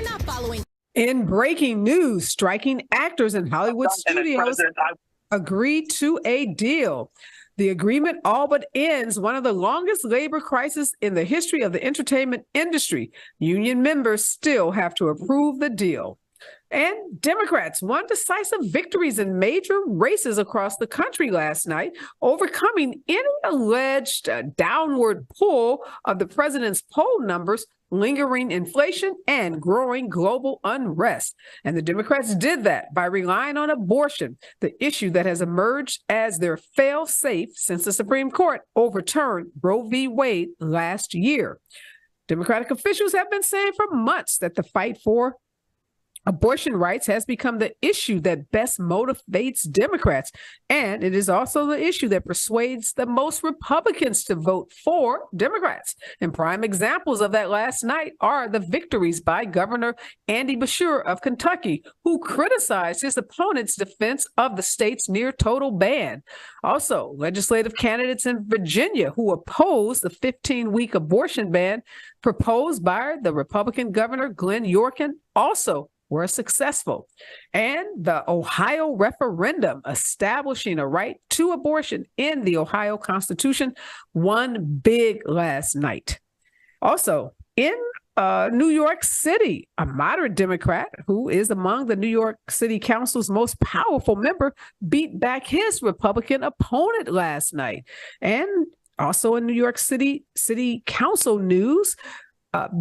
You're not following. In breaking news, striking actors in Hollywood studios agreed to a deal. The agreement all but ends one of the longest labor crises in the history of the entertainment industry. Union members still have to approve the deal. And Democrats won decisive victories in major races across the country last night, overcoming any alleged downward pull of the president's poll numbers, lingering inflation, and growing global unrest. And the Democrats did that by relying on abortion, the issue that has emerged as their fail-safe since the Supreme Court overturned Roe v. Wade last year. Democratic officials have been saying for months that the fight for abortion rights has become the issue that best motivates Democrats, and it is also the issue that persuades the most Republicans to vote for Democrats. And prime examples of that last night are the victories by Governor Andy Beshear of Kentucky, who criticized his opponent's defense of the state's near total ban. Also, legislative candidates in Virginia who opposed the 15-week abortion ban proposed by the Republican Governor Glenn Youngkin also were successful. And the Ohio referendum establishing a right to abortion in the Ohio Constitution won big last night. Also, in New York City, a moderate Democrat who is among the New York City Council's most powerful member beat back his Republican opponent last night. And also in New York City Council news,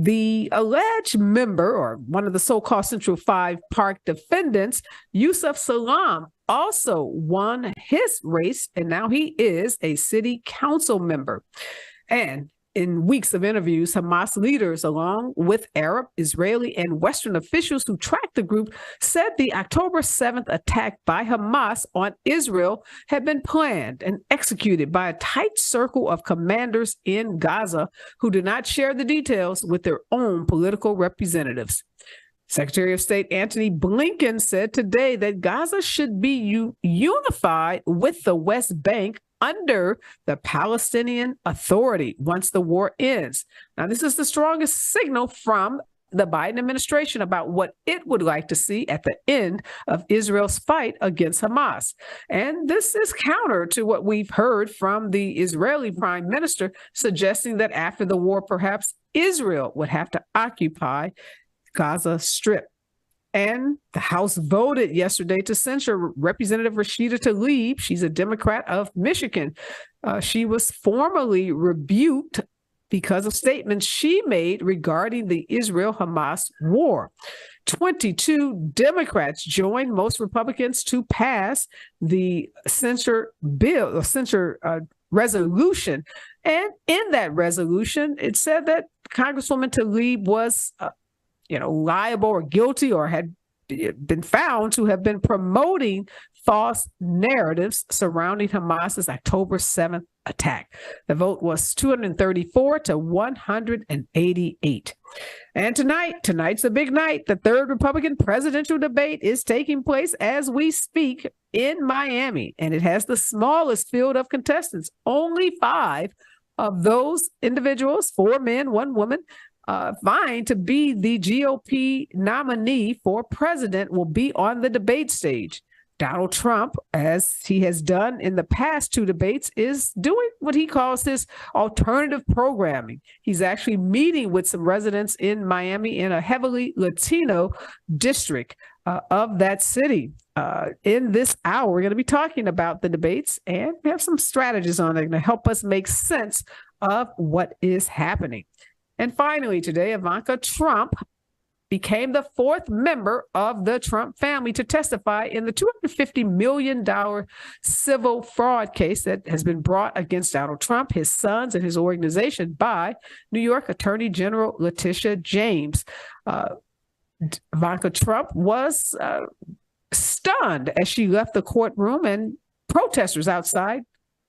the alleged member, or one of the so-called Central 5 Park defendants, Yusuf Salaam, also won his race, and now he is a city council member. And in weeks of interviews, Hamas leaders, along with Arab, Israeli, and Western officials who tracked the group, said the October 7th attack by Hamas on Israel had been planned and executed by a tight circle of commanders in Gaza who did not share the details with their own political representatives. Secretary of State Antony Blinken said today that Gaza should be unified with the West Bank under the Palestinian Authority once the war ends. Now, this is the strongest signal from the Biden administration about what it would like to see at the end of Israel's fight against Hamas. And this is counter to what we've heard from the Israeli prime minister, suggesting that after the war, perhaps Israel would have to occupy Gaza Strip. And the House voted yesterday to censure Representative Rashida Tlaib. She's a Democrat of Michigan. She was formally rebuked because of statements she made regarding the Israel-Hamas war. 22 Democrats joined most Republicans to pass the censure bill, or censure resolution. And in that resolution, it said that Congresswoman Tlaib was liable or guilty, or had been found to have been promoting false narratives surrounding Hamas's October 7th attack. The vote was 234 to 188. And tonight's a big night. The third Republican presidential debate is taking place as we speak in Miami, and it has the smallest field of contestants. Only 5 of those individuals, 4 men, 1 woman, vying to be the GOP nominee for president, will be on the debate stage. Donald Trump, as he has done in the past 2 debates, is doing what he calls his alternative programming. He's actually meeting with some residents in Miami in a heavily Latino district of that city. In this hour, we're going to be talking about the debates, and we have some strategies on it to help us make sense of what is happening. And finally, today, Ivanka Trump became the 4th member of the Trump family to testify in the $250 million civil fraud case that has been brought against Donald Trump, his sons, and his organization by New York Attorney General Letitia James. Ivanka Trump was stunned as she left the courtroom, and protesters outside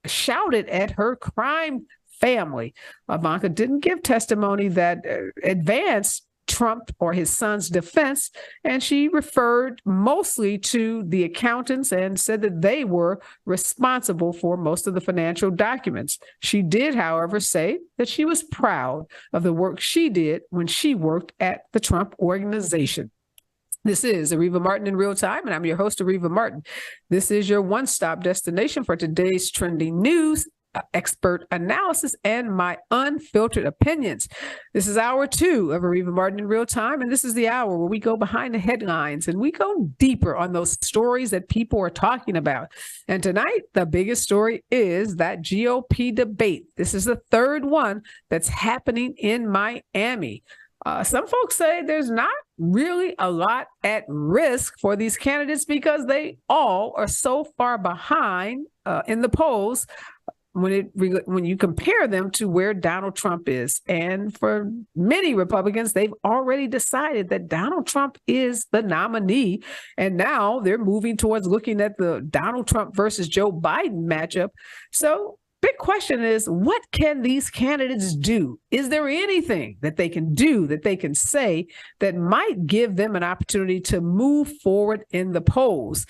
shouted at her crime family. Ivanka didn't give testimony that advanced Trump or his son's defense, and she referred mostly to the accountants and said that they were responsible for most of the financial documents. She did, however, say that she was proud of the work she did when she worked at the Trump Organization. This is Areva Martin in real time, and I'm your host, Areva Martin. This is your one-stop destination for today's trending news, expert analysis, and my unfiltered opinions. This is hour 2 of Areva Martin in real time, and this is the hour where we go behind the headlines and we go deeper on those stories that people are talking about. And tonight, the biggest story is that GOP debate. This is the third one that's happening in Miami. Some folks say there's not really a lot at risk for these candidates because they all are so far behind in the polls when you compare them to where Donald Trump is. And for many Republicans, they've already decided that Donald Trump is the nominee. And now they're moving towards looking at the Donald Trump versus Joe Biden matchup. So big question is, what can these candidates do? Is there anything that they can do, that they can say, that might give them an opportunity to move forward in the polls?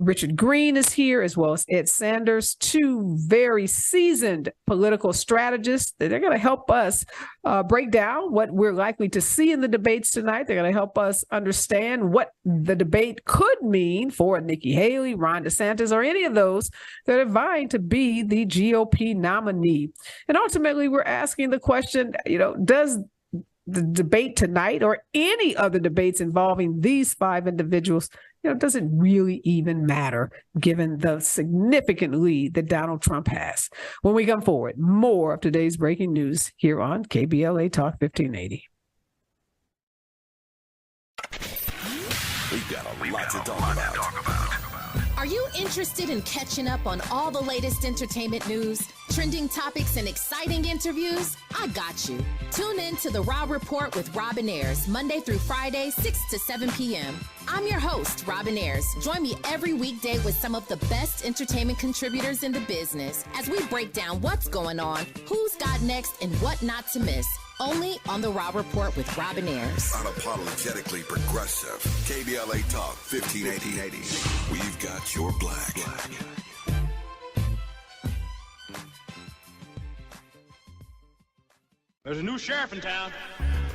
Richard Greene is here, as well as Ed Sanders, two very seasoned political strategists. They're going to help us break down what we're likely to see in the debates tonight. They're going to help us understand what the debate could mean for Nikki Haley, Ron DeSantis, or any of those that are vying to be the GOP nominee. And ultimately, we're asking the question, does the debate tonight or any other debates involving these 5 individuals, does it really even matter given the significant lead that Donald Trump has? When we come forward, more of today's breaking news here on KBLA Talk 1580. We've got a lot to talk about. Are you interested in catching up on all the latest entertainment news, trending topics, and exciting interviews? I got you. Tune in to The Raw Report with Robin Ayers, Monday through Friday, 6 to 7 p.m. I'm your host, Robin Ayers. Join me every weekday with some of the best entertainment contributors in the business as we break down what's going on, who's got next, and what not to miss. Only on The Raw Report with Robin Ayers. Unapologetically progressive. KBLA Talk 1580. We've got your black. There's a new sheriff in town.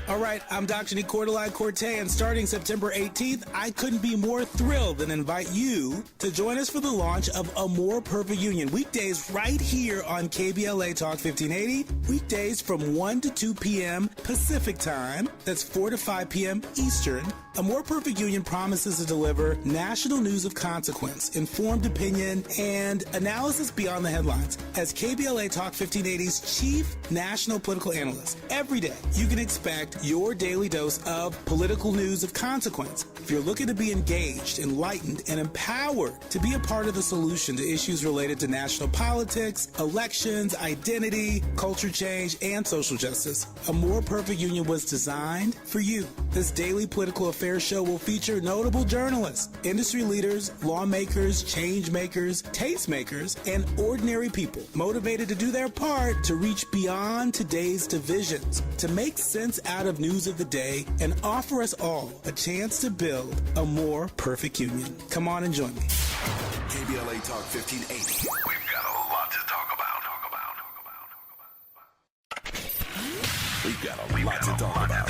All right, I'm Dr. Nicordelai Corte, and starting September 18th, I couldn't be more thrilled than invite you to join us for the launch of A More Perfect Union. Weekdays right here on KBLA Talk 1580. Weekdays from 1 to 2 p.m. Pacific Time. That's 4 to 5 p.m. Eastern. A More Perfect Union promises to deliver national news of consequence, informed opinion, and analysis beyond the headlines. As KBLA Talk 1580's chief national political analyst, every day you can expect your daily dose of political news of consequence. If you're looking to be engaged, enlightened, and empowered to be a part of the solution to issues related to national politics, elections, identity, culture change, and social justice, A More Perfect Union was designed for you. This daily political affairs show will feature notable journalists, industry leaders, lawmakers, change makers, tastemakers, and ordinary people motivated to do their part to reach beyond today's divisions, to make sense out of news of the day, and offer us all a chance to build a more perfect union. Come on and join me. KBLA Talk 1580. We've got a lot to talk about. We've got a lot to talk about.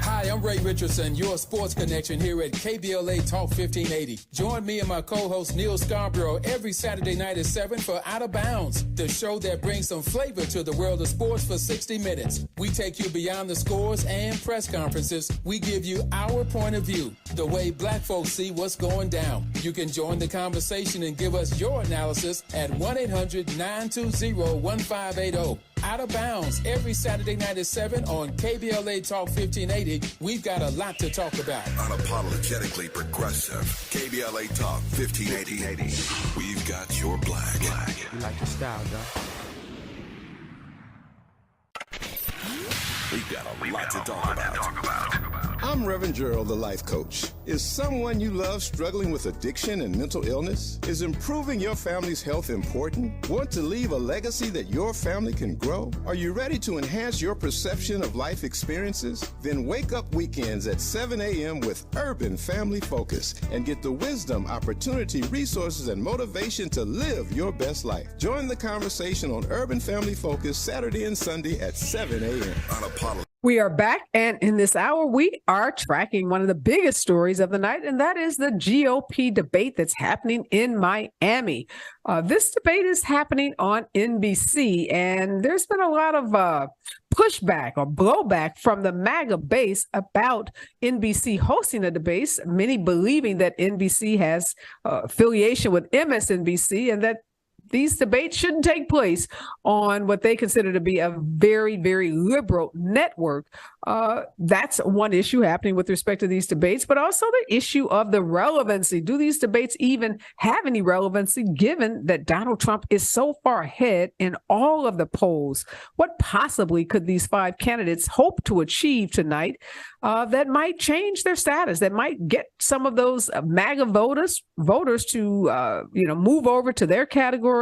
Hi, I'm Ray Richardson, your sports connection here at KBLA Talk 1580. Join me and my co-host Neil Scarborough every Saturday night at 7 for Out of Bounds, the show that brings some flavor to the world of sports for 60 minutes. We take you beyond the scores and press conferences. We give you our point of view, the way black folks see what's going down. You can join the conversation and give us your analysis at 1-800-920-1580. Out of Bounds every Saturday night at 7 on KBLA Talk 1580. We've got a lot to talk about. Unapologetically progressive. KBLA Talk 1580. We've got your black. You like the style, though. We've got a lot to talk about. I'm Reverend Gerald, the life coach. Is someone you love struggling with addiction and mental illness? Is improving your family's health important? Want to leave a legacy that your family can grow? Are you ready to enhance your perception of life experiences? Then wake up weekends at 7 a.m. with Urban Family Focus and get the wisdom, opportunity, resources, and motivation to live your best life. Join the conversation on Urban Family Focus Saturday and Sunday at 7 a.m. We are back, and in this hour, we are tracking one of the biggest stories of the night, and that is the GOP debate that's happening in Miami. This debate is happening on NBC, and there's been a lot of pushback or blowback from the MAGA base about NBC hosting the debates, many believing that NBC has affiliation with MSNBC and that these debates shouldn't take place on what they consider to be a very, very liberal network. That's one issue happening with respect to these debates, but also the issue of the relevancy. Do these debates even have any relevancy given that Donald Trump is so far ahead in all of the polls? What possibly could these five candidates hope to achieve tonight that might change their status, that might get some of those MAGA voters to move over to their category,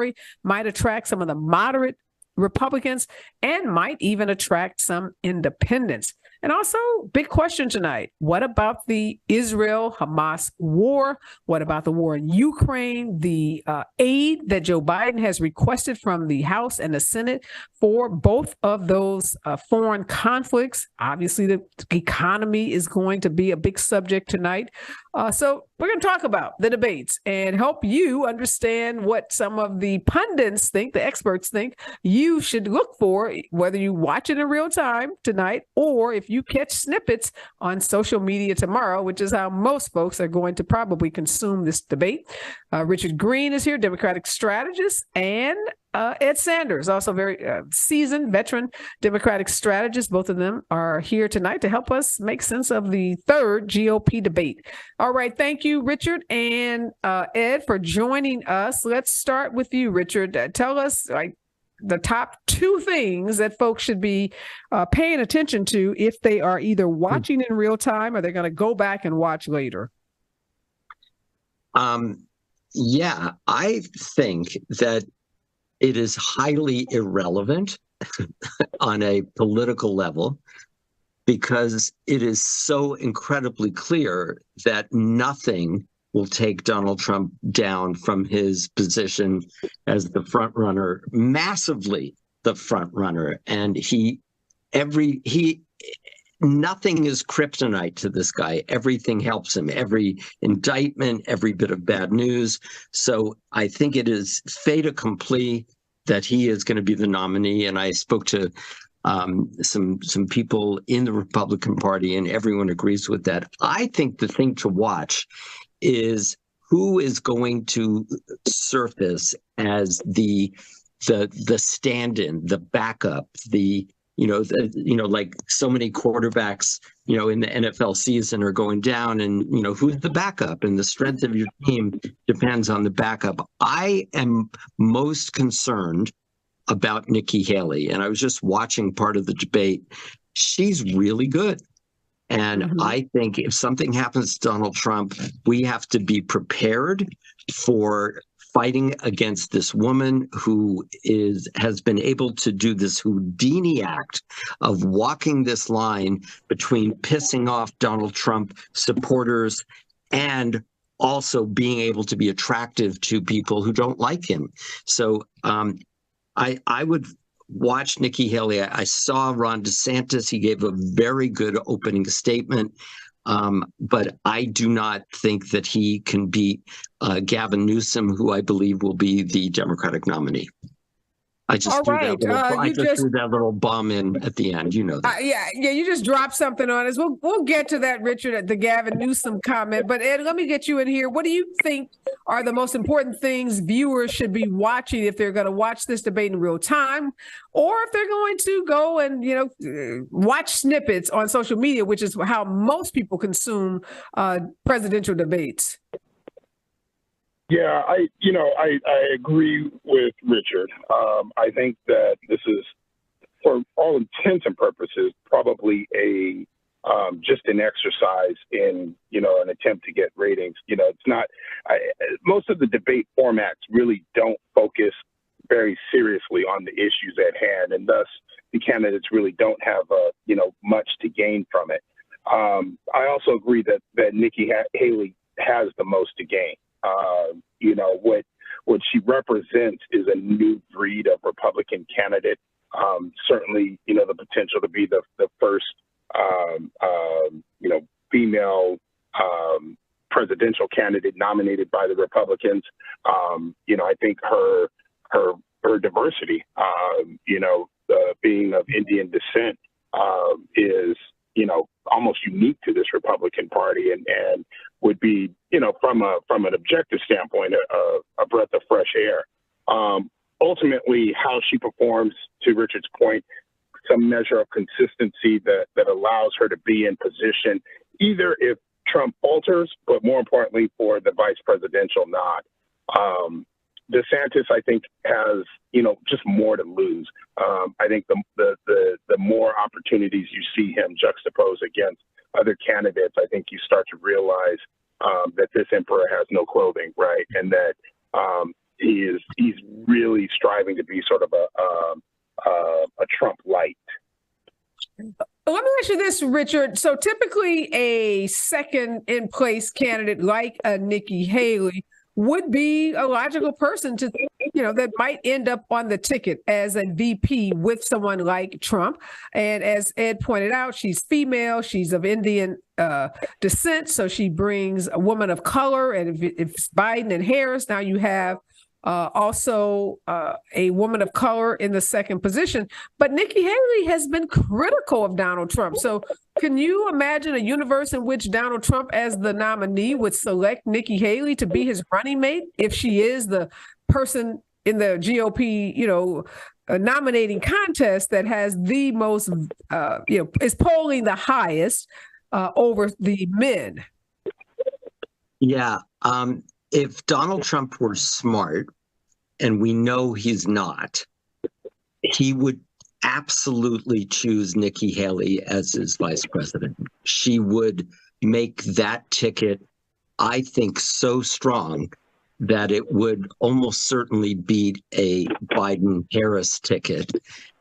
might attract some of the moderate Republicans, and might even attract some independents? And also, big question tonight. What about the Israel-Hamas war? What about the war in Ukraine? The aid that Joe Biden has requested from the House and the Senate for both of those foreign conflicts. Obviously, the economy is going to be a big subject tonight. So we're going to talk about the debates and help you understand what some of the pundits think, the experts think you should look for, whether you watch it in real time tonight or if you catch snippets on social media tomorrow, which is how most folks are going to probably consume this debate. Richard Greene is here, Democratic strategist, and Ed Sanders, also very seasoned veteran Democratic strategist. Both of them are here tonight to help us make sense of the third GOP debate. All right. Thank you, Richard and Ed, for joining us. Let's start with you, Richard. Tell us the top two things that folks should be paying attention to if they are either watching in real time or they're going to go back and watch later. Yeah, I think that it is highly irrelevant on a political level because it is so incredibly clear that nothing will take Donald Trump down from his position as the front runner, massively the front runner. And nothing is kryptonite to this guy. Everything helps him. Every indictment, every bit of bad news. So I think it is fait accompli that he is going to be the nominee. And I spoke to some people in the Republican Party, and everyone agrees with that. I think the thing to watch is who is going to surface as the stand-in, the backup, like so many quarterbacks, in the NFL season are going down, and, who's the backup, and the strength of your team depends on the backup. I am most concerned about Nikki Haley, and I was just watching part of the debate. She's really good. And I think if something happens to Donald Trump, we have to be prepared for fighting against this woman who has been able to do this Houdini act of walking this line between pissing off Donald Trump supporters and also being able to be attractive to people who don't like him. So I would watch Nikki Haley. I saw Ron DeSantis. He gave a very good opening statement. But I do not think that he can beat Gavin Newsom, who I believe will be the Democratic nominee. I just threw that little bomb in at the end. You know that. Yeah, you just dropped something on us. We'll get to that, Richard, at the Gavin Newsom comment. But Ed, let me get you in here. What do you think are the most important things viewers should be watching if they're going to watch this debate in real time, or if they're going to go and watch snippets on social media, which is how most people consume presidential debates? Yeah, I agree with Richard. I think that this is, for all intents and purposes, probably a just an exercise in, an attempt to get ratings. It's not, most of the debate formats really don't focus very seriously on the issues at hand, and thus the candidates really don't have, much to gain from it. I also agree that Nikki Haley has the most to gain. What she represents is a new breed of Republican candidate. Certainly, the potential to be the first, female presidential candidate nominated by the Republicans. I think her diversity, being of Indian descent, is, almost unique to this Republican Party, and would be, from an objective standpoint, a breath of fresh air. Ultimately, how she performs, to Richard's point, some measure of consistency that allows her to be in position, either if Trump falters, but more importantly for the vice presidential nod. DeSantis, I think, has, just more to lose. I think the more opportunities you see him juxtapose against other candidates, I think you start to realize that this emperor has no clothing, right? And that he's really striving to be sort of a Trump light. Let me ask you this, Richard. So typically a second in place candidate like Nikki Haley would be a logical person to, that might end up on the ticket as a VP with someone like Trump. And as Ed pointed out, she's female, she's of Indian descent, so she brings a woman of color. And if Biden and Harris, now you have also a woman of color in the second position. But Nikki Haley has been critical of Donald Trump. So can you imagine a universe in which Donald Trump, as the nominee, would select Nikki Haley to be his running mate if she is the person in the GOP, nominating contest that has the most, is polling the highest over the men? Yeah. If Donald Trump were smart, and we know he's not, he would absolutely choose Nikki Haley as his vice president. She would make that ticket, I think, so strong that it would almost certainly beat a Biden-Harris ticket,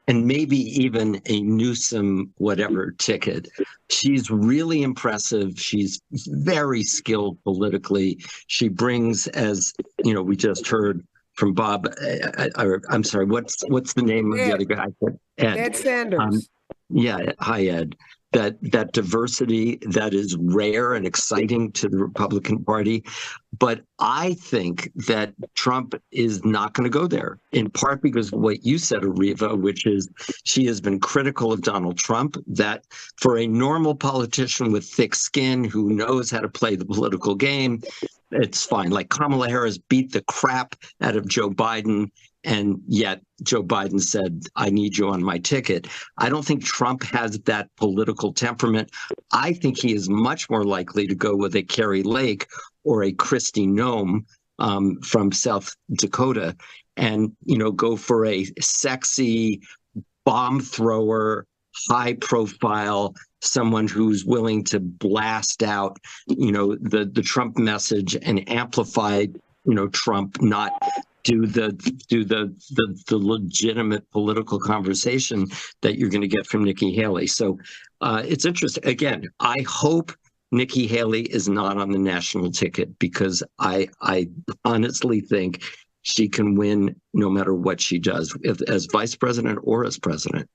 and maybe even a Newsom whatever ticket. She's really impressive. She's very skilled politically. She brings, as we just heard from Bob, I'm sorry, what's the name of the other guy? Ed Sanders. Hi, Ed. That diversity that is rare and exciting to the Republican Party. But I think that Trump is not going to go there, in part because of what you said, Areva, which is she has been critical of Donald Trump, that for a normal politician with thick skin who knows how to play the political game, it's fine. Like Kamala Harris beat the crap out of Joe Biden, and yet Joe Biden said, I need you on my ticket. I don't think Trump has that political temperament. I think he is much more likely to go with a Carrie Lake or a Kristi Noem from South Dakota and, go for a sexy bomb thrower, high profile, someone who's willing to blast out, the Trump message and amplify, Trump, not do the legitimate political conversation that you're going to get from Nikki Haley. So it's interesting. Again, I hope Nikki Haley is not on the national ticket, because I honestly think she can win no matter what she does, as vice president or as president.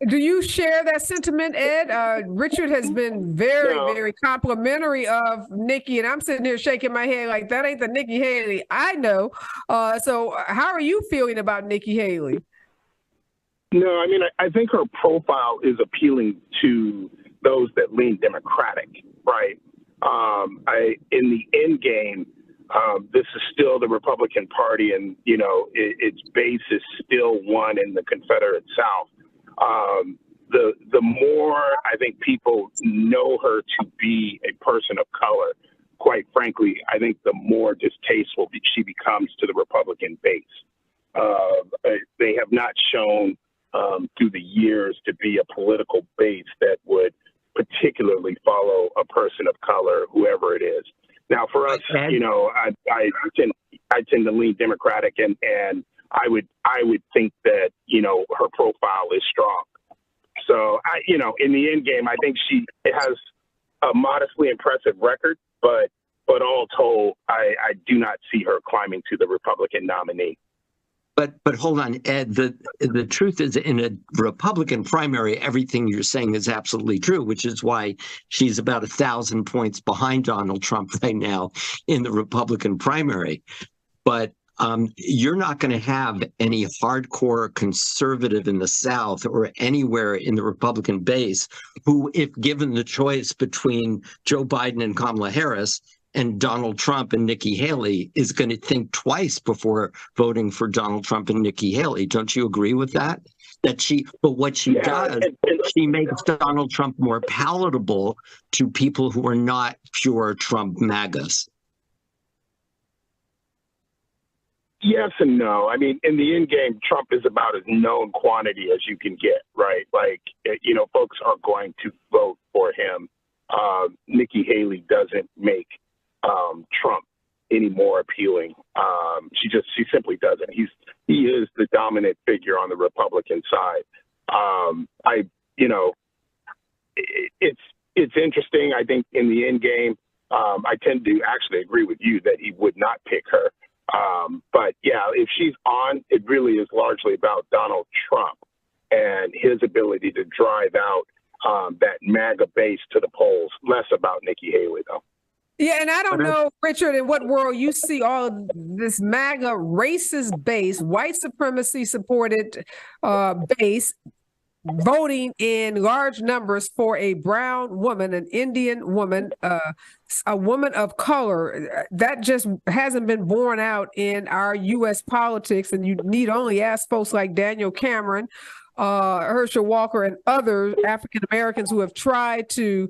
Do you share that sentiment, Ed? Richard has been very, very complimentary of Nikki, and I'm sitting here shaking my head like that ain't the Nikki Haley I know. So how are you feeling about Nikki Haley? No, I mean, I think her profile is appealing to those that lean Democratic, right? In the end game, this is still the Republican Party, and, its base is still one in the Confederate South. The more I think people know her to be a person of color, quite frankly, I think the more distasteful she becomes to the Republican base. They have not shown through the years to be a political base that would particularly follow a person of color, whoever it is. Now, for us, I tend to lean Democratic, and I would think that her profile is strong. So in the end game, I think she has a modestly impressive record, but all told, I do not see her climbing to the Republican nominee. But hold on, Ed, the truth is, in a Republican primary, everything you're saying is absolutely true, which is why she's about 1,000 points behind Donald Trump right now in the Republican primary. But you're not going to have any hardcore conservative in the South or anywhere in the Republican base who, if given the choice between Joe Biden and Kamala Harris and Donald Trump and Nikki Haley, is going to think twice before voting for Donald Trump and Nikki Haley. Don't you agree with that? But what she does, she makes Donald Trump more palatable to people who are not pure Trump MAGAs. Yes and no. I mean, in the end game, Trump is about as known quantity as you can get, right? Like, folks are going to vote for him. Nikki Haley doesn't make Trump any more appealing. She simply doesn't. He is the dominant figure on the Republican side. It's interesting. I think in the end game, I tend to actually agree with you that he would not pick her. But yeah, if she's on, it really is largely about Donald Trump and his ability to drive out that MAGA base to the polls. Less about Nikki Haley, though. Yeah, and I don't know, Richard, in what world you see all of this MAGA racist base, white supremacy supported base voting in large numbers for a brown woman, an Indian woman, a woman of color. That just hasn't been borne out in our U.S. politics. And you need only ask folks like Daniel Cameron, Herschel Walker, and other African Americans who have tried to,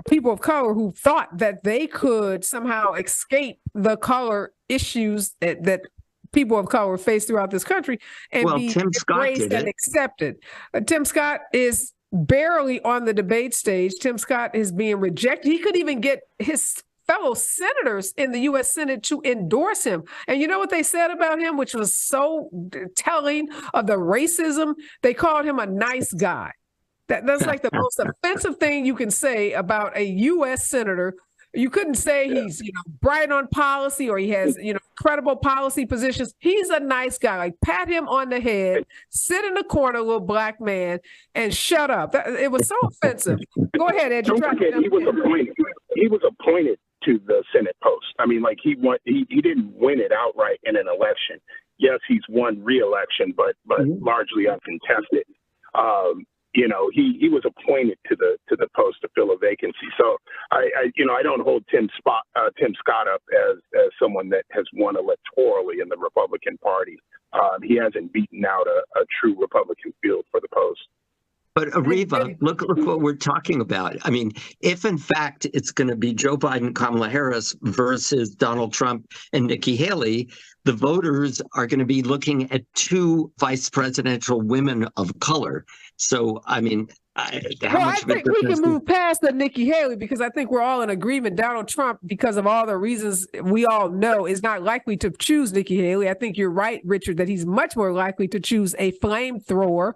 people of color who thought that they could somehow escape the color issues that people of color face throughout this country and be embraced and accepted. Tim Scott is barely on the debate stage. Tim Scott is being rejected. He could even get his fellow senators in the U.S. Senate to endorse him. And you know what they said about him, which was so telling of the racism? They called him a nice guy. That's like the most offensive thing you can say about a U.S. senator. You couldn't say he's, bright on policy or he has, credible policy positions. He's a nice guy. Like, pat him on the head, sit in the corner, little black man, and shut up. It was so offensive. Go ahead, Ed. Don't forget, he was appointed to the Senate post. I mean, like, he didn't win it outright in an election. Yes, he's won re-election, but largely uncontested. He was appointed to the post to fill a vacancy. So I don't hold Tim Scott up as someone that has won electorally in the Republican Party. He hasn't beaten out a true Republican field for the post. But Areva, look what we're talking about. I mean, if in fact it's going to be Joe Biden, Kamala Harris versus Donald Trump and Nikki Haley, the voters are going to be looking at two vice presidential women of color. So, I mean, I think we can move past the Nikki Haley because I think we're all in agreement. Donald Trump, because of all the reasons we all know, is not likely to choose Nikki Haley. I think you're right, Richard, that he's much more likely to choose a flamethrower,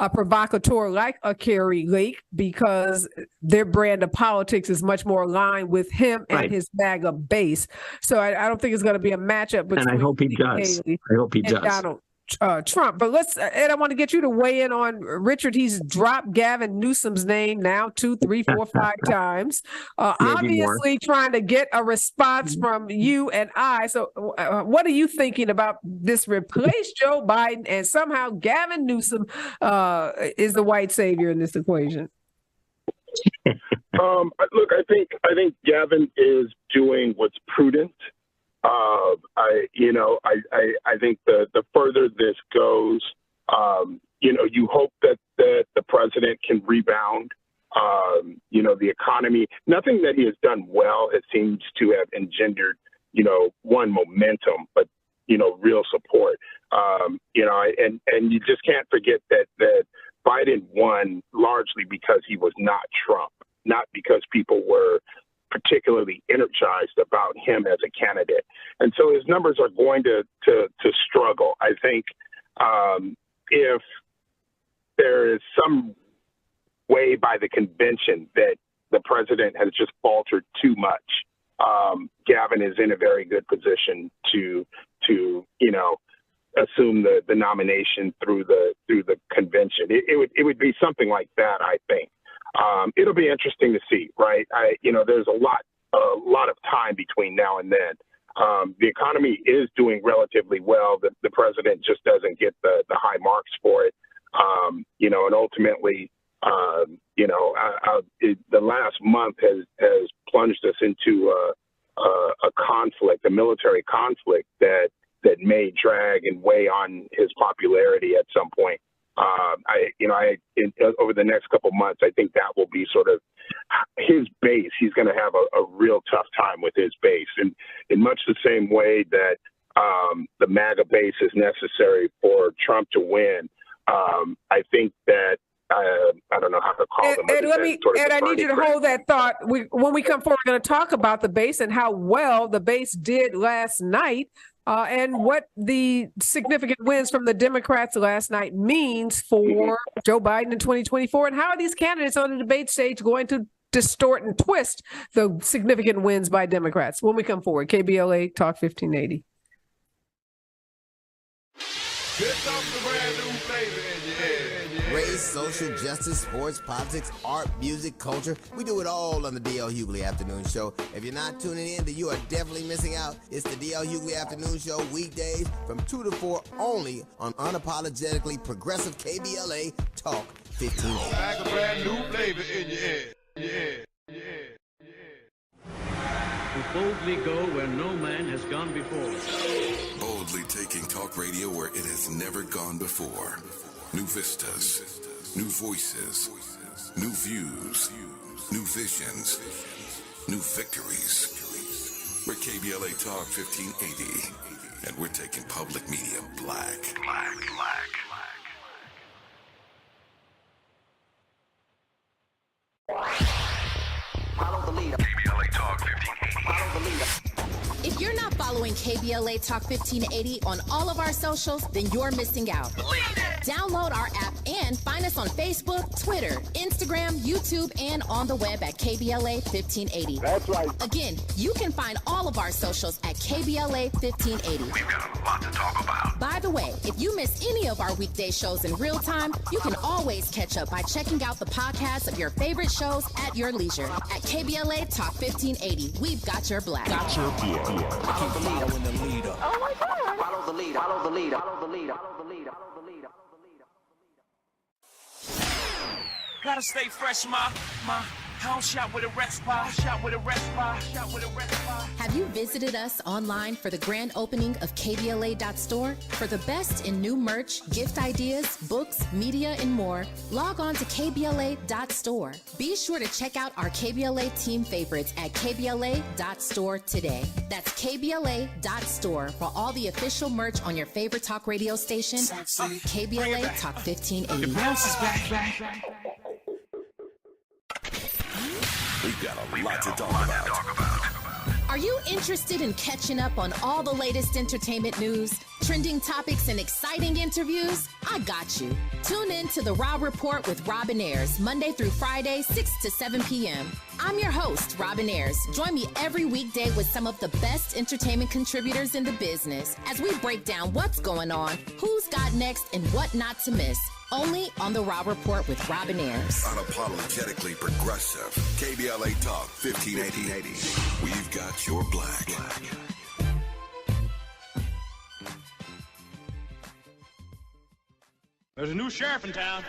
a provocateur like a Carrie Lake, because their brand of politics is much more aligned with him and his MAGA base. So I don't think it's going to be a matchup between. And I hope he does. I hope he does. Donald Trump. But Ed, I want to get you to weigh in on Richard. He's dropped Gavin Newsom's name now 2, 3, 4, 5 times. Obviously more. Trying to get a response from you and I. So what are you thinking about this? Replace Joe Biden and somehow Gavin Newsom is the white savior in this equation? Look, I think Gavin is doing what's prudent. I think the further this goes, you hope that the president can rebound. The economy, nothing that he has done well, it seems to have engendered, one, momentum, but, real support. And you just can't forget that Biden won largely because he was not Trump. not because people were particularly energized about him as a candidate. And so his numbers are going to struggle. I think if there is some way by the convention that the president has just faltered too much, Gavin is in a very good position to assume the nomination through the convention. It would be something like that, I think. It'll be interesting to see, right? There's a lot of time between now and then. The economy is doing relatively well. The president just doesn't get the high marks for it. And ultimately, the last month has plunged us into a conflict, a military conflict that may drag and weigh on his popularity at some point. Over the next couple months, I think that will be sort of his base. He's going to have a real tough time with his base, and in much the same way that the MAGA base is necessary for Trump to win. I think that I don't know how to call them. And I need you to hold that thought. When we come forward, we're going to talk about the base and how well the base did last night. And what the significant wins from the Democrats last night means for Joe Biden in 2024, and how are these candidates on the debate stage going to distort and twist the significant wins by Democrats when we come forward. KBLA Talk 1580. Race, social justice, sports, politics, art, music, culture. We do it all on the D.L. Hughley Afternoon Show. If you're not tuning in, then you are definitely missing out. It's the D.L. Hughley Afternoon Show, weekdays from 2 to 4 only on unapologetically progressive KBLA Talk 1580. Like a brand new flavor in your head. Yeah. To boldly go where no man has gone before. Boldly taking talk radio where it has never gone before. New vistas, new voices, new views, new visions, new victories. We're KBLA Talk 1580, and we're taking public media black. Follow the leader. KBLA Talk 1580. Follow the leader. If you're not following KBLA Talk 1580 on all of our socials, then you're missing out. Download our app and find us on Facebook, Twitter, Instagram, YouTube, and on the web at KBLA 1580. That's right. Again, you can find all of our socials at KBLA 1580. We've got a lot to talk about. By the way, if you miss any of our weekday shows in real time, you can always catch up by checking out the podcasts of your favorite shows at your leisure. At KBLA Talk 1580, we've got your black. Got your black. Keep following the leader. Oh my God. Follow the leader. Follow the leader. Follow the leader. Follow the leader. Gotta stay fresh, my house shot with a rest bar, Have you visited us online for the grand opening of KBLA.store? For the best in new merch, gift ideas, books, media, and more, log on to KBLA.store. Be sure to check out our KBLA team favorites at KBLA.store today. That's KBLA.store for all the official merch on your favorite talk radio station, KBLA Talk 1580. The bounce is back. We've got a lot to talk about. Are you interested in catching up on all the latest entertainment news, trending topics, and exciting interviews? I got you. Tune in to the Raw Report with Robin Ayers, Monday through Friday, 6 to 7 p.m. I'm your host, Robin Ayers. Join me every weekday with some of the best entertainment contributors in the business as we break down what's going on, who's got next, and what not to miss. Only on the Raw Report with Robin Ayers. Unapologetically progressive. KBLA Talk 1580. We've got your black. There's a new sheriff in town.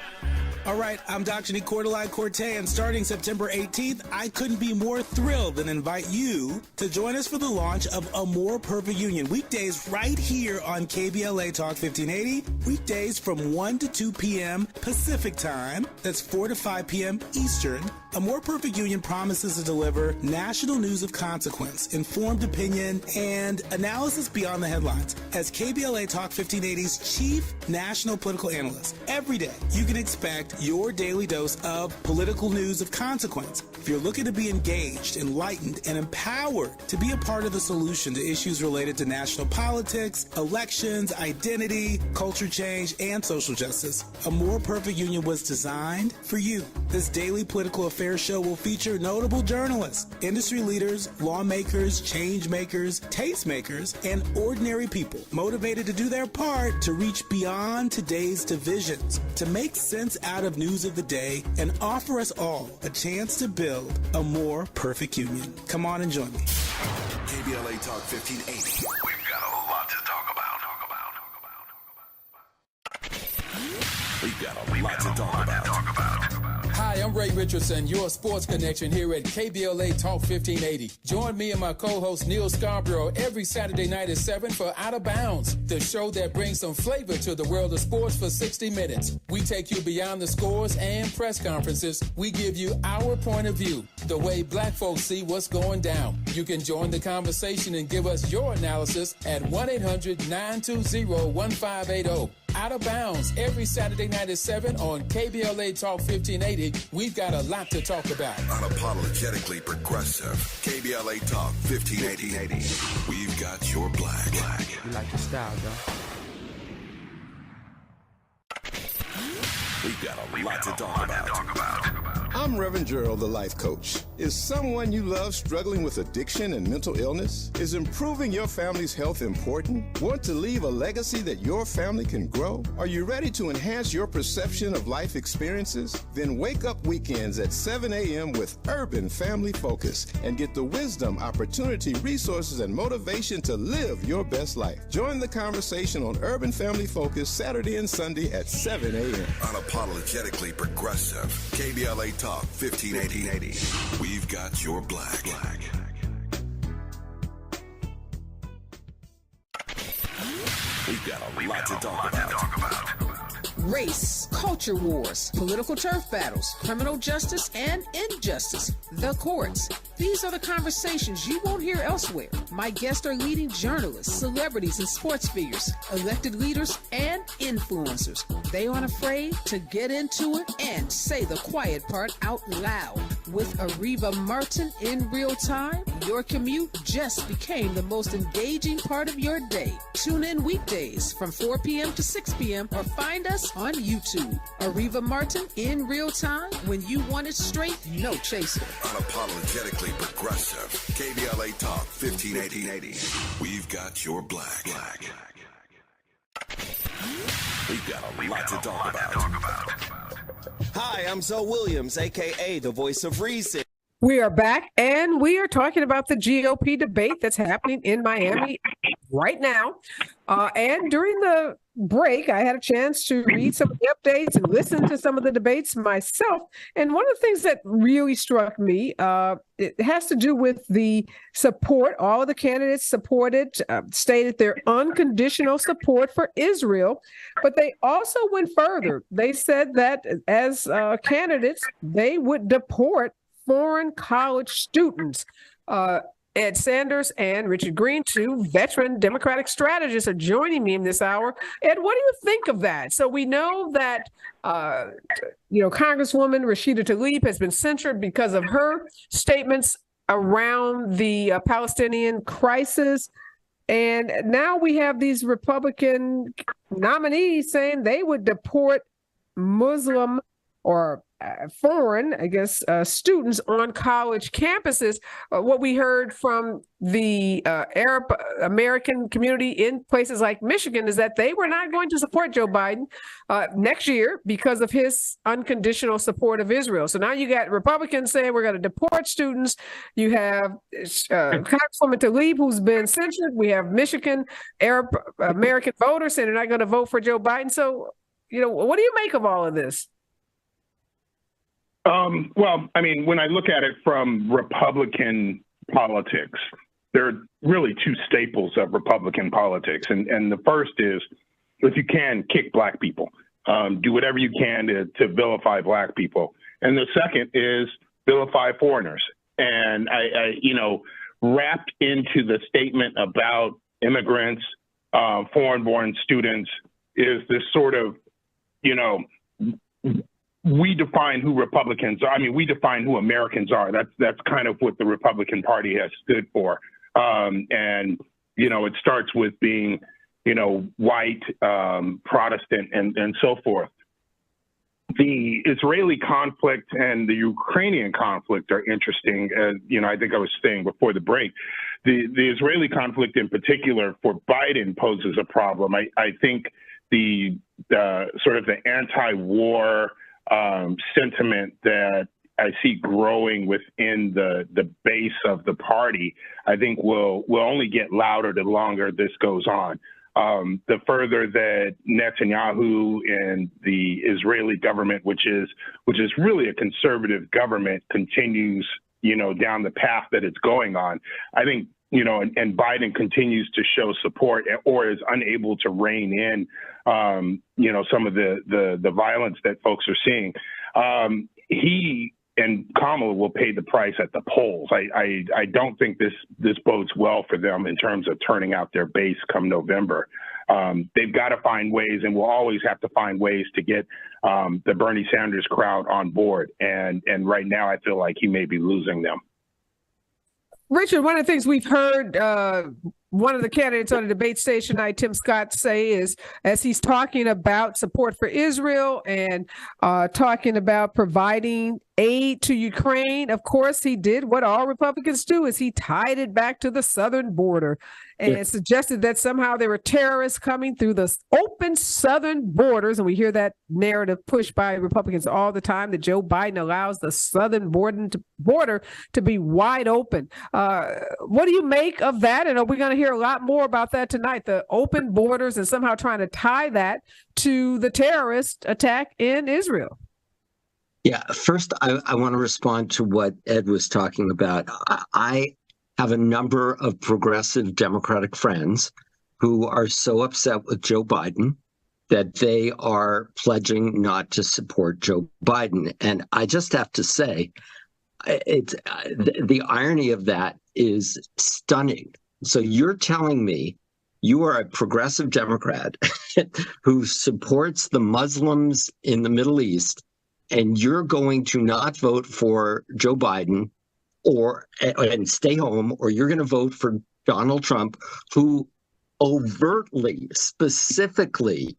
All right, I'm Dr. Cortez, and starting September 18th, I couldn't be more thrilled than invite you to join us for the launch of A More Perfect Union. Weekdays right here on KBLA Talk 1580. Weekdays from 1 to 2 p.m. Pacific time. That's 4 to 5 p.m. Eastern. A More Perfect Union promises to deliver national news of consequence, informed opinion, and analysis beyond the headlines. As KBLA Talk 1580's chief national political analyst, every day you can expect your daily dose of political news of consequence. If you're looking to be engaged, enlightened, and empowered to be a part of the solution to issues related to national politics, elections, identity, culture change, and social justice, A More Perfect Union was designed for you. This daily political affairs show will feature notable journalists, industry leaders, lawmakers, change makers, tastemakers, and ordinary people motivated to do their part to reach beyond today's divisions, to make sense out of news of the day, and offer us all a chance to build a more perfect union. Come on and join me. KBLA Talk 1580. We've got a lot to talk about. We've got a lot to talk about. Hi, I'm Ray Richardson, your sports connection here at KBLA Talk 1580. Join me and my co-host Neil Scarborough every Saturday night at 7 for Out of Bounds, the show that brings some flavor to the world of sports for 60 minutes. We take you beyond the scores and press conferences. We give you our point of view, the way black folks see what's going down. You can join the conversation and give us your analysis at 1-800-920-1580. Out of Bounds every Saturday night at 7 on KBLA Talk 1580. We've got a lot to talk about. Unapologetically progressive. KBLA Talk 1580. We've got your black. You like the style, though. We've got a lot to talk about. I'm Reverend Gerald, the life coach. Is someone you love struggling with addiction and mental illness? Is improving your family's health important? Want to leave a legacy that your family can grow? Are you ready to enhance your perception of life experiences? Then wake up weekends at 7 a.m. with Urban Family Focus and get the wisdom, opportunity, resources, and motivation to live your best life. Join the conversation on Urban Family Focus Saturday and Sunday at 7 a.m. Unapologetically progressive. KBLA Talk 1580. We've got your black. We've got a lot to talk about. Race, culture wars, political turf battles, criminal justice and injustice, the courts. These are the conversations you won't hear elsewhere. My guests are leading journalists, celebrities, and sports figures, elected leaders, and influencers. They aren't afraid to get into it and say the quiet part out loud. With Areva Martin in real time, your commute just became the most engaging part of your day. Tune in weekdays from 4 p.m. to 6 p.m. or find us on YouTube. Areva Martin in real time, when you want it straight, no chaser. Unapologetically progressive. KBLA Talk 1580. We've got your black. We've got a lot to talk about. Hi, I'm Zoe Williams, a.k.a. the voice of reason. We are back, and we are talking about the GOP debate that's happening in Miami right now. And during the break, I had a chance to read some of the updates and listen to some of the debates myself. And one of the things that really struck me, it has to do with the support. All of the candidates stated their unconditional support for Israel, but they also went further. They said that as candidates, they would deport foreign college students. Ed Sanders and Richard Greene, two veteran Democratic strategists, are joining me in this hour. Ed, what do you think of that? So we know that, Congresswoman Rashida Tlaib has been censured because of her statements around the Palestinian crisis. And now we have these Republican nominees saying they would deport Muslim or foreign, students on college campuses. What we heard from the Arab American community in places like Michigan is that they were not going to support Joe Biden next year because of his unconditional support of Israel. So now you got Republicans saying we're going to deport students. You have Congresswoman Tlaib, who's been censured. We have Michigan Arab American voters saying they're not going to vote for Joe Biden. So, what do you make of all of this? When I look at it from Republican politics, there are really two staples of Republican politics. And the first is, if you can, kick black people. Do whatever you can to vilify black people. And the second is vilify foreigners. And I wrapped into the statement about immigrants, foreign-born students, is this sort of, we define who Republicans are. I mean, we define who Americans are. That's kind of what the Republican Party has stood for. And it starts with being, white, Protestant, and so forth. The Israeli conflict and the Ukrainian conflict are interesting. I think I was saying before the break, the Israeli conflict in particular for Biden poses a problem. I think the sort of the anti-war sentiment that I see growing within the base of the party, I think will only get louder the longer this goes on. The further that Netanyahu and the Israeli government, which is really a conservative government, continues, down the path that it's going on, I think, and Biden continues to show support or is unable to rein in, some of the violence that folks are seeing. He and Kamala will pay the price at the polls. I don't think this bodes well for them in terms of turning out their base come November. They've got to find ways, and will always have to find ways to get the Bernie Sanders crowd on board. And right now, I feel like he may be losing them. Richard, one of the things we've heard one of the candidates on the debate station tonight, Tim Scott, say is, as he's talking about support for Israel and talking about providing aid to Ukraine, of course, he did what all Republicans do, is he tied it back to the southern border and suggested that somehow there were terrorists coming through the open southern borders. And we hear that narrative pushed by Republicans all the time, that Joe Biden allows the southern border to be wide open. What do you make of that? And are we going to hear a lot more about that tonight, the open borders and somehow trying to tie that to the terrorist attack in Israel? Yeah, first, I want to respond to what Ed was talking about. I have a number of progressive Democratic friends who are so upset with Joe Biden that they are pledging not to support Joe Biden. And I just have to say, the irony of that is stunning. So you're telling me you are a progressive Democrat who supports the Muslims in the Middle East, and you're going to not vote for Joe Biden and stay home, or you're going to vote for Donald Trump, who overtly, specifically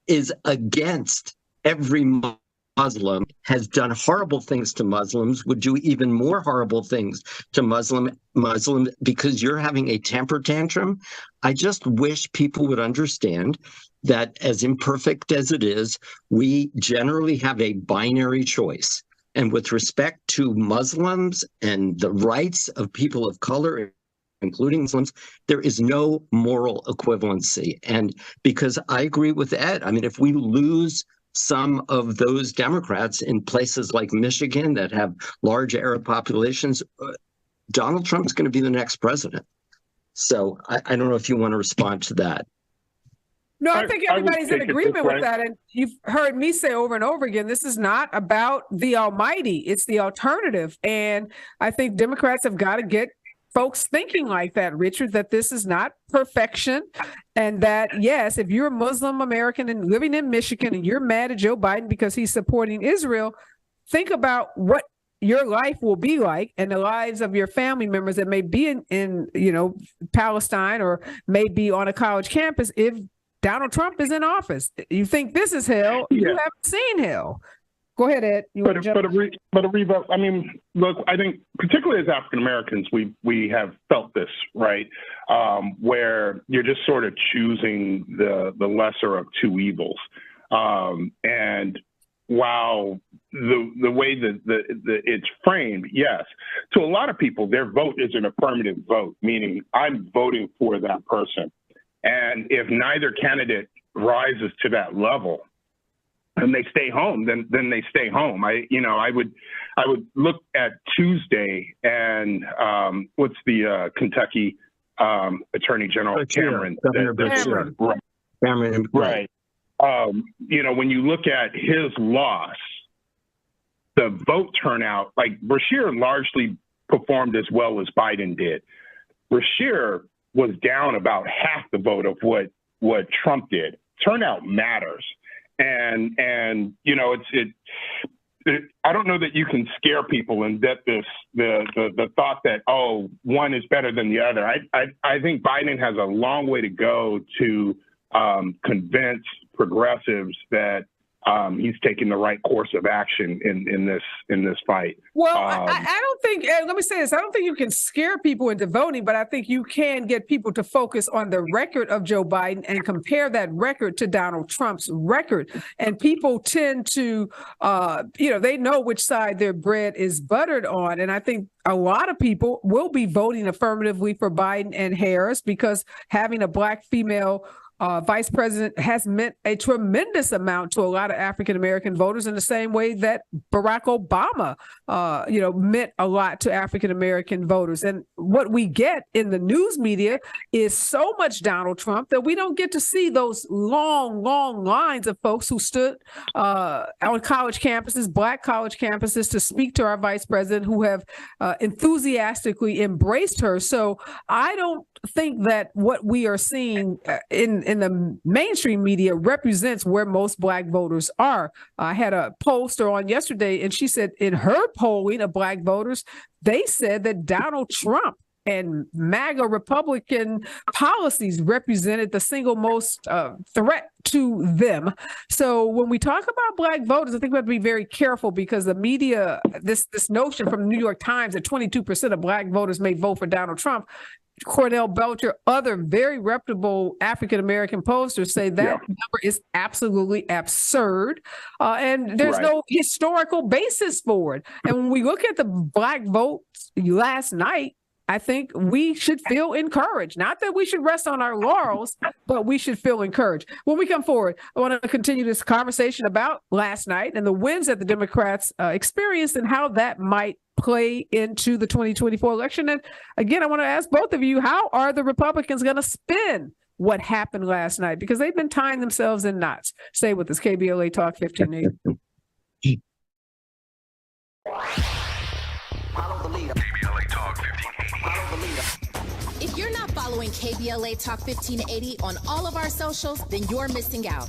is against every Muslim, has done horrible things to Muslims, would do even more horrible things to Muslim because you're having a temper tantrum. I just wish people would understand that, as imperfect as it is, we generally have a binary choice. And with respect to Muslims and the rights of people of color, including Muslims, there is no moral equivalency. And because I agree with Ed, I mean, if we lose some of those Democrats in places like Michigan that have large Arab populations, Donald Trump's going to be the next president. So I don't know if you want to respond to that. No, I think everybody's in agreement with that. And you've heard me say over and over again, this is not about the almighty. It's the alternative. And I think Democrats have got to get folks thinking like that, Richard, that this is not perfection. And that, yes, if you're a Muslim American and living in Michigan and you're mad at Joe Biden because he's supporting Israel, think about what your life will be like and the lives of your family members that may be in Palestine or may be on a college campus if Donald Trump is in office. You think this is hell? Yeah. You haven't seen hell. Go ahead, Ed. But Areva, I mean, look, I think particularly as African Americans, we have felt this, right? Where you're just sort of choosing the lesser of two evils. And while the way that it's framed, yes, to a lot of people, their vote is an affirmative vote, meaning I'm voting for that person. And if neither candidate rises to that level and they stay home, then they stay home. I would look at Tuesday and what's the Kentucky Attorney General Cameron? Cameron. Right. When you look at his loss, the vote turnout, like Bashir largely performed as well as Biden did. Bashir was down about half the vote of what Trump did. Turnout matters. And you know, I don't know that you can scare people and that the thought that, oh, one is better than the other. I think Biden has a long way to go to convince progressives that he's taking the right course of action in this fight. Well, I don't think, let me say this, I don't think you can scare people into voting, but I think you can get people to focus on the record of Joe Biden and compare that record to Donald Trump's record. And people tend to, they know which side their bread is buttered on. And I think a lot of people will be voting affirmatively for Biden and Harris because having a Black female vice president has meant a tremendous amount to a lot of African-American voters in the same way that Barack Obama, meant a lot to African-American voters. And what we get in the news media is so much Donald Trump that we don't get to see those long lines of folks who stood on college campuses, Black college campuses, to speak to our vice president, who have enthusiastically embraced her. So I don't think that what we are seeing in the mainstream media represents where most Black voters are. I had a pollster on yesterday, and she said in her polling of Black voters, they said that Donald Trump and MAGA Republican policies represented the single most threat to them. So when we talk about Black voters, I think we have to be very careful because the media, this notion from the New York Times that 22% of Black voters may vote for Donald Trump, Cornell Belcher, other very reputable African-American pollsters say that number is absolutely absurd. And there's no historical basis for it. And when we look at the Black votes last night, I think we should feel encouraged. Not that we should rest on our laurels, but we should feel encouraged. When we come forward, I want to continue this conversation about last night and the wins that the Democrats experienced and how that might play into the 2024 election. And again, I want to ask both of you, how are the Republicans going to spin what happened last night? Because they've been tying themselves in knots. Stay with us, KBLA Talk 1580. Follow the leader. KBLA Talk 1580. Follow the leader. If you're not following KBLA Talk 1580 on all of our socials, then you're missing out.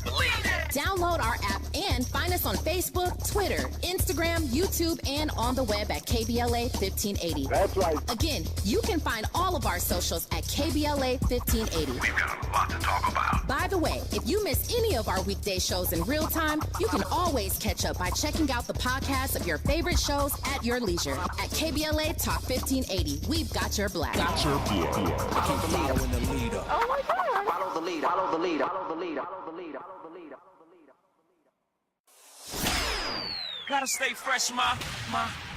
Download our app and find us on Facebook, Twitter, Instagram, YouTube, and on the web at KBLA 1580. That's right. Again, you can find all of our socials at KBLA 1580. We've got a lot to talk about. By the way, if you miss any of our weekday shows in real time, you can always catch up by checking out the podcast of your favorite shows at your leisure. At KBLA Talk 1580, we've got your black. Following the leader. Oh my God. Follow the leader. Follow the leader. Follow the leader. Follow the leader. Follow the leader. Follow the leader. Gotta stay fresh, my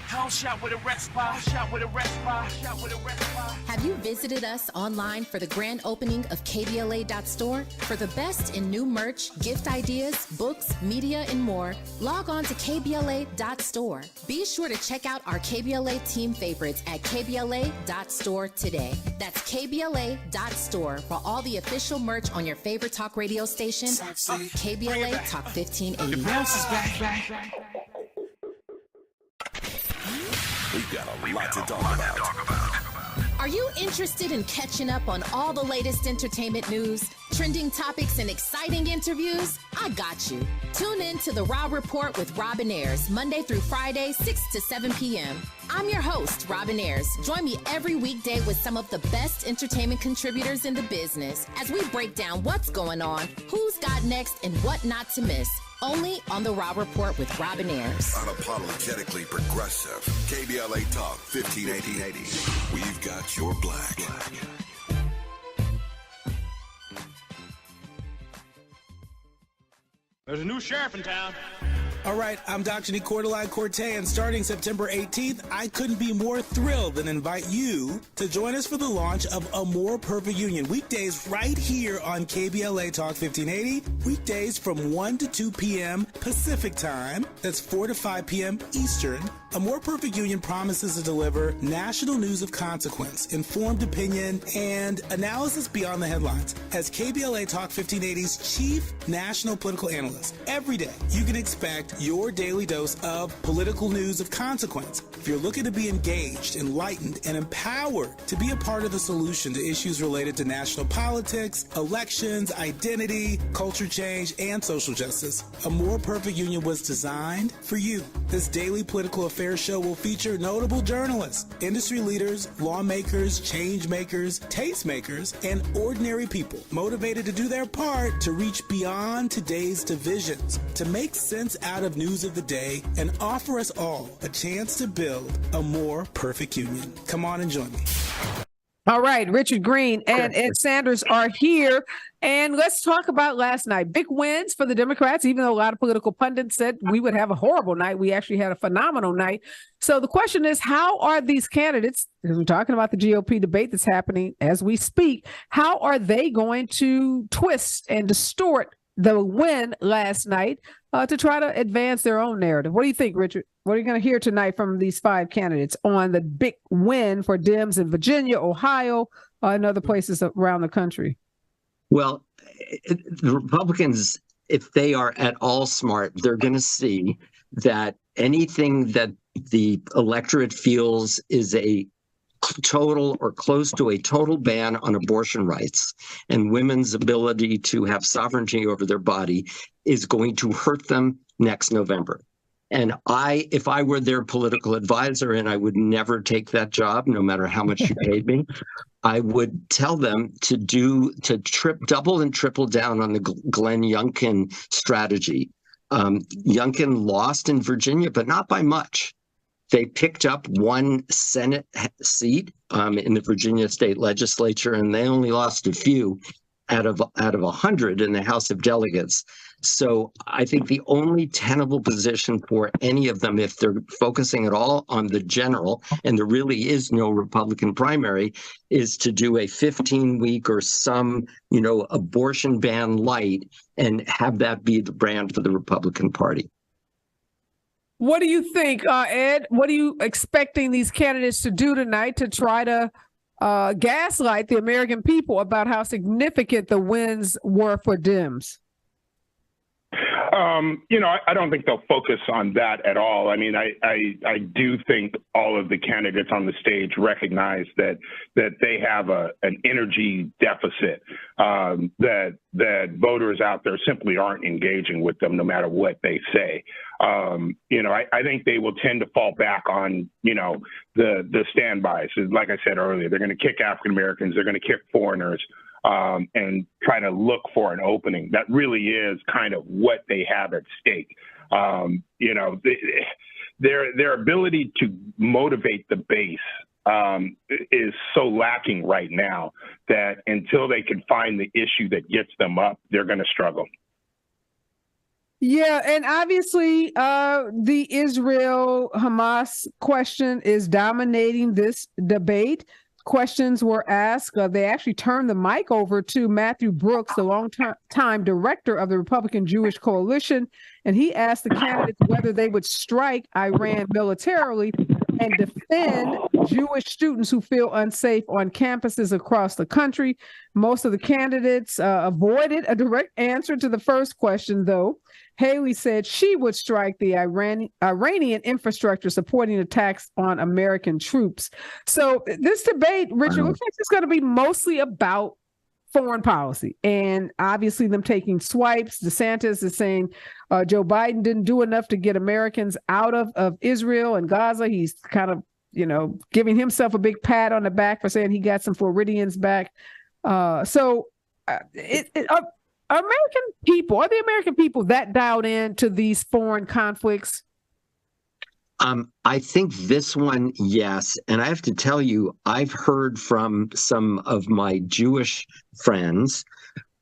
house shot with a rest bar. Shot with a rest bar. Shot with a rest bar. Have you visited us online for the grand opening of KBLA.store? For the best in new merch, gift ideas, books, media, and more, log on to KBLA.store. Be sure to check out our KBLA team favorites at KBLA.store today. That's KBLA.store for all the official merch on your favorite talk radio station, KBLA Talk 1580. The bounce is back. We've got a lot to talk about. Are you interested in catching up on all the latest entertainment news, trending topics, and exciting interviews? I got you. Tune in to the Raw Report with Robin Ayers, Monday through Friday, 6 to 7 p.m. I'm your host, Robin Ayers. Join me every weekday with some of the best entertainment contributors in the business as we break down what's going on, who's got next, and what not to miss. Only on the Raw Report with Robin Ayers. Unapologetically progressive. KBLA Talk 1580. We've got your black. There's a new sheriff in town. All right, I'm Dr. Nicolai Corte, and starting September 18th, I couldn't be more thrilled than invite you to join us for the launch of A More Perfect Union. Weekdays right here on KBLA Talk 1580. Weekdays from 1 to 2 p.m. Pacific time. That's 4 to 5 p.m. Eastern. A More Perfect Union promises to deliver national news of consequence, informed opinion, and analysis beyond the headlines. As KBLA Talk 1580's chief national political analyst, every day you can expect your daily dose of political news of consequence. If you're looking to be engaged, enlightened, and empowered to be a part of the solution to issues related to national politics, elections, identity, culture change, and social justice, A More Perfect Union was designed for you. This daily political affairs show will feature notable journalists, industry leaders, lawmakers, change makers, tastemakers, and ordinary people motivated to do their part to reach beyond today's divisions, to make sense out of news of the day, and offer us all a chance to build a more perfect union. Come on and join me. All right, Richard Greene and Ed Sanders are here. And let's talk about last night. Big wins for the Democrats, even though a lot of political pundits said we would have a horrible night. We actually had a phenomenal night. So the question is, how are these candidates, because we're talking about the GOP debate that's happening as we speak, how are they going to twist and distort the win last night to try to advance their own narrative? What do you think, Richard? What are you going to hear tonight from these five candidates on the big win for Dems in Virginia, Ohio, and other places around the country? Well, the Republicans, if they are at all smart, they're going to see that anything that the electorate feels is a total or close to a total ban on abortion rights and women's ability to have sovereignty over their body is going to hurt them next November. And if I were their political advisor, and I would never take that job, no matter how much you paid me, I would tell them to double and triple down on the Glenn Youngkin strategy. Youngkin lost in Virginia, but not by much. They picked up one Senate seat in the Virginia state legislature, and they only lost a few out of 100 in the House of Delegates. So I think the only tenable position for any of them, if they're focusing at all on the general, and there really is no Republican primary, is to do a 15-week or some, abortion ban light and have that be the brand for the Republican Party. What do you think, Ed? What are you expecting these candidates to do tonight to try to gaslight the American people about how significant the wins were for Dems? I don't think they'll focus on that at all. I mean, I do think all of the candidates on the stage recognize that they have an energy deficit, that voters out there simply aren't engaging with them no matter what they say. I think they will tend to fall back on, the standbys. Like I said earlier, they're going to kick African Americans, they're going to kick foreigners, and try to look for an opening. That really is kind of what they have at stake. Their ability to motivate the base is so lacking right now that until they can find the issue that gets them up, they're going to struggle. Yeah, and obviously the Israel-Hamas question is dominating this debate. Questions were asked. They actually turned the mic over to Matthew Brooks, the long-time director of the Republican Jewish Coalition, and he asked the candidates whether they would strike Iran militarily and defend Jewish students who feel unsafe on campuses across the country. Most of the candidates avoided a direct answer to the first question, though. Haley said she would strike the Iranian infrastructure supporting attacks on American troops. So this debate, Richard, looks like it's going to be mostly about foreign policy and obviously them taking swipes. DeSantis is saying Joe Biden didn't do enough to get Americans out of Israel and Gaza. He's kind of, giving himself a big pat on the back for saying he got some Floridians back. Are the American people that dialed in to these foreign conflicts? I think this one, yes. And I have to tell you, I've heard from some of my Jewish friends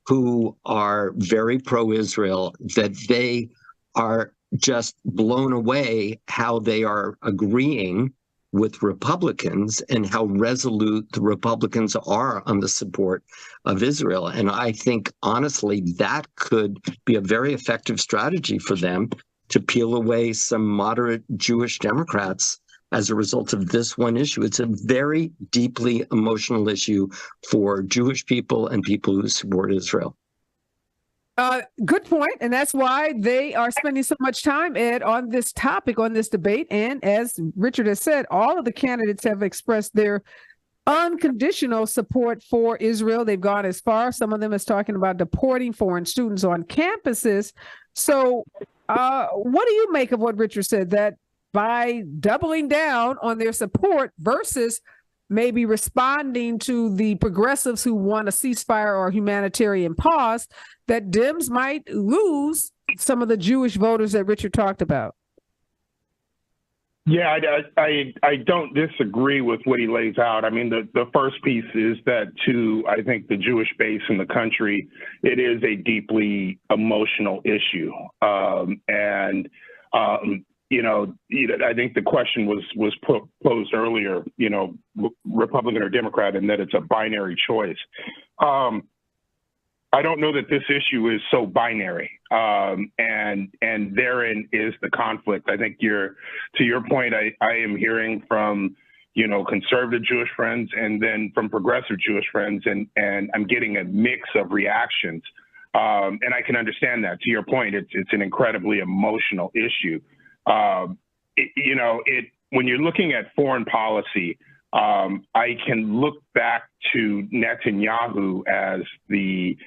who are very pro-Israel that they are just blown away how they are agreeing with Republicans and how resolute the Republicans are on the support of Israel. And I think, honestly, that could be a very effective strategy for them to peel away some moderate Jewish Democrats as a result of this one issue. It's a very deeply emotional issue for Jewish people and people who support Israel. Good point. And that's why they are spending so much time, Ed, on this topic, on this debate. And as Richard has said, all of the candidates have expressed their unconditional support for Israel. They've gone as far. Some of them is talking about deporting foreign students on campuses. So what do you make of what Richard said, that by doubling down on their support versus maybe responding to the progressives who want a ceasefire or humanitarian pause, that Dems might lose some of the Jewish voters that Richard talked about? Yeah, I don't disagree with what he lays out. I mean, the first piece is that to, I think, the Jewish base in the country, it is a deeply emotional issue. I think the question was posed earlier, Republican or Democrat, and that it's a binary choice. I don't know that this issue is so binary, and therein is the conflict. I think to your point, I am hearing from, conservative Jewish friends and then from progressive Jewish friends, and I'm getting a mix of reactions, and I can understand that. To your point, it's an incredibly emotional issue. When you're looking at foreign policy, I can look back to Netanyahu as the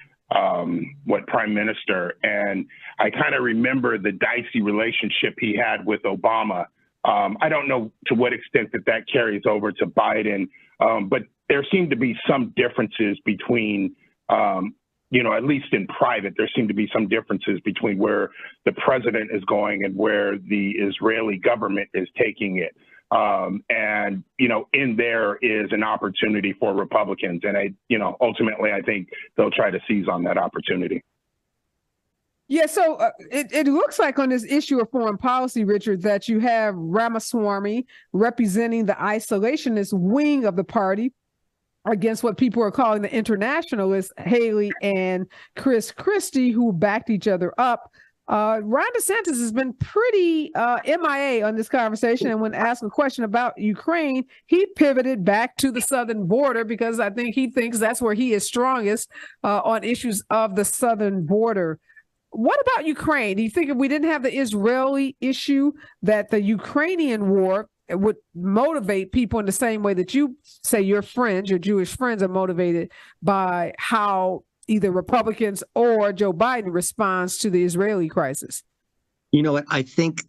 prime minister, and I kind of remember the dicey relationship he had with Obama. I don't know to what extent that carries over to Biden, but there seem to be some differences between at least in private, there seem to be some differences between where the president is going and where the Israeli government is taking it. In there is an opportunity for Republicans. And ultimately, I think they'll try to seize on that opportunity. Yeah, so it looks like on this issue of foreign policy, Richard, that you have Ramaswamy representing the isolationist wing of the party against what people are calling the internationalists, Haley and Chris Christie, who backed each other up. Ron DeSantis has been pretty MIA on this conversation. And when asked a question about Ukraine, he pivoted back to the southern border because I think he thinks that's where he is strongest on issues of the southern border. What about Ukraine? Do you think if we didn't have the Israeli issue, that the Ukrainian war would motivate people in the same way that you say your friends, your Jewish friends, are motivated by how either Republicans or Joe Biden responds to the Israeli crisis? You know what? I think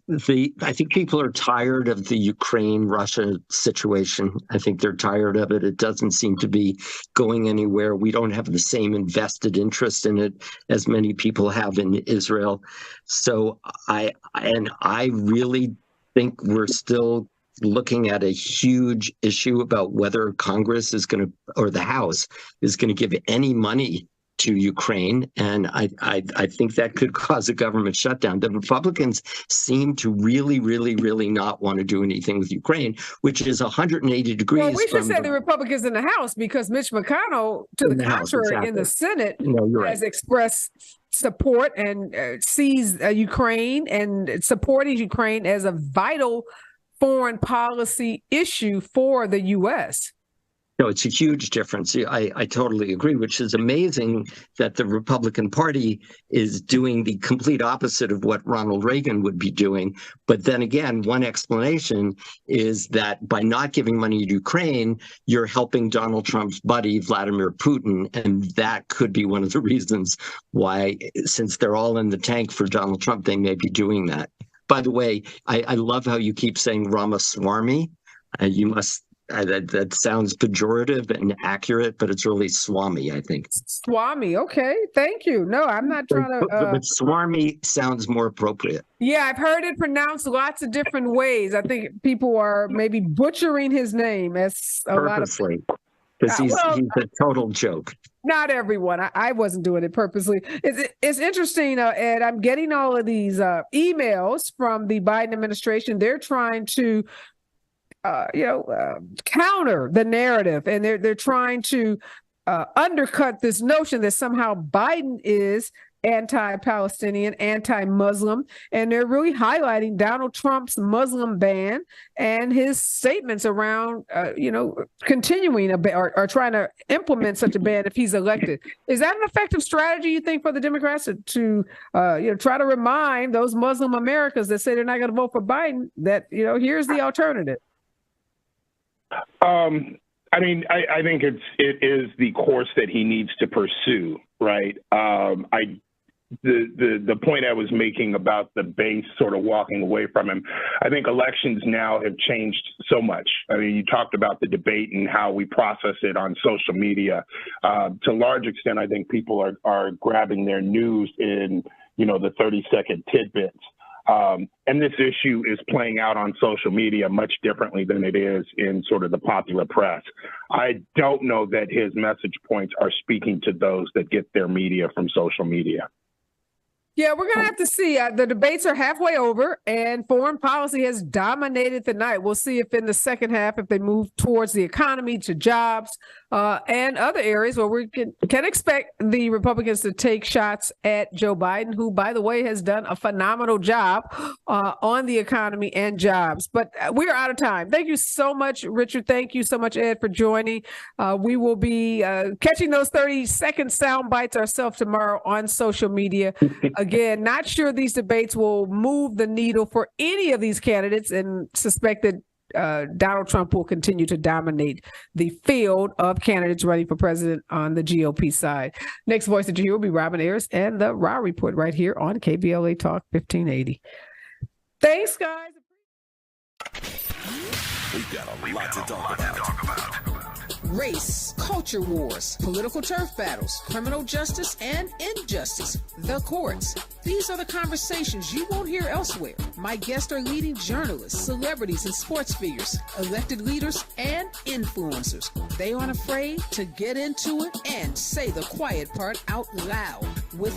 people are tired of the Ukraine-Russia situation. I think they're tired of it. It doesn't seem to be going anywhere. We don't have the same invested interest in it as many people have in Israel. So I really think we're still looking at a huge issue about whether Congress is going to, or the House is going to give any money to Ukraine, and I think that could cause a government shutdown. The Republicans seem to really, really, really not want to do anything with Ukraine, which is 180 degrees. Well, we should say the Republicans in the House, because Mitch McConnell, to the contrary, in the Senate, has expressed support and sees Ukraine and supporting Ukraine as a vital foreign policy issue for the U.S. No, it's a huge difference. I totally agree, which is amazing that the Republican Party is doing the complete opposite of what Ronald Reagan would be doing. But then again, one explanation is that by not giving money to Ukraine, you're helping Donald Trump's buddy, Vladimir Putin. And that could be one of the reasons why, since they're all in the tank for Donald Trump, they may be doing that. By the way, I love how you keep saying Ramaswamy. You must... that sounds pejorative and accurate, but it's really Swami, I think. Swami, okay, thank you. No, I'm not trying to... But Swami sounds more appropriate. Yeah, I've heard it pronounced lots of different ways. I think people are maybe butchering his name as a purposely, lot of... Because he's a total joke. Not everyone. I wasn't doing it purposely. It's interesting, Ed. I'm getting all of these emails from the Biden administration. They're trying to counter the narrative, and they're trying to undercut this notion that somehow Biden is anti-Palestinian, anti-Muslim, and they're really highlighting Donald Trump's Muslim ban and his statements around, continuing a ban or trying to implement such a ban if he's elected. Is that an effective strategy, you think, for the Democrats to try to remind those Muslim Americans that say they're not going to vote for Biden that, here's the alternative? I think it is the course that he needs to pursue, right? The point I was making about the base sort of walking away from him, I think elections now have changed so much. I mean, you talked about the debate and how we process it on social media. To a large extent, I think people are grabbing their news in, the 30-second tidbits. And this issue is playing out on social media much differently than it is in sort of the popular press. I don't know that his message points are speaking to those that get their media from social media. Yeah, we're going to have to see. The debates are halfway over, and foreign policy has dominated the night. We'll see if in the second half, if they move towards the economy, to jobs, and other areas where we can expect the Republicans to take shots at Joe Biden, who, by the way, has done a phenomenal job on the economy and jobs. But we're out of time. Thank you so much, Richard. Thank you so much, Ed, for joining. We will be catching those 30-second sound bites ourselves tomorrow on social media. Again, not sure these debates will move the needle for any of these candidates, and suspect that Donald Trump will continue to dominate the field of candidates running for president on the GOP side. Next voice that you hear will be Robin Ayers and the Raw Report right here on KBLA Talk 1580. Thanks, guys. We've got a lot to talk about. Race, culture wars, political turf battles, criminal justice and injustice, the courts. These are the conversations you won't hear elsewhere. My guests are leading journalists, celebrities, and sports figures, elected leaders, and influencers. They aren't afraid to get into it and say the quiet part out loud with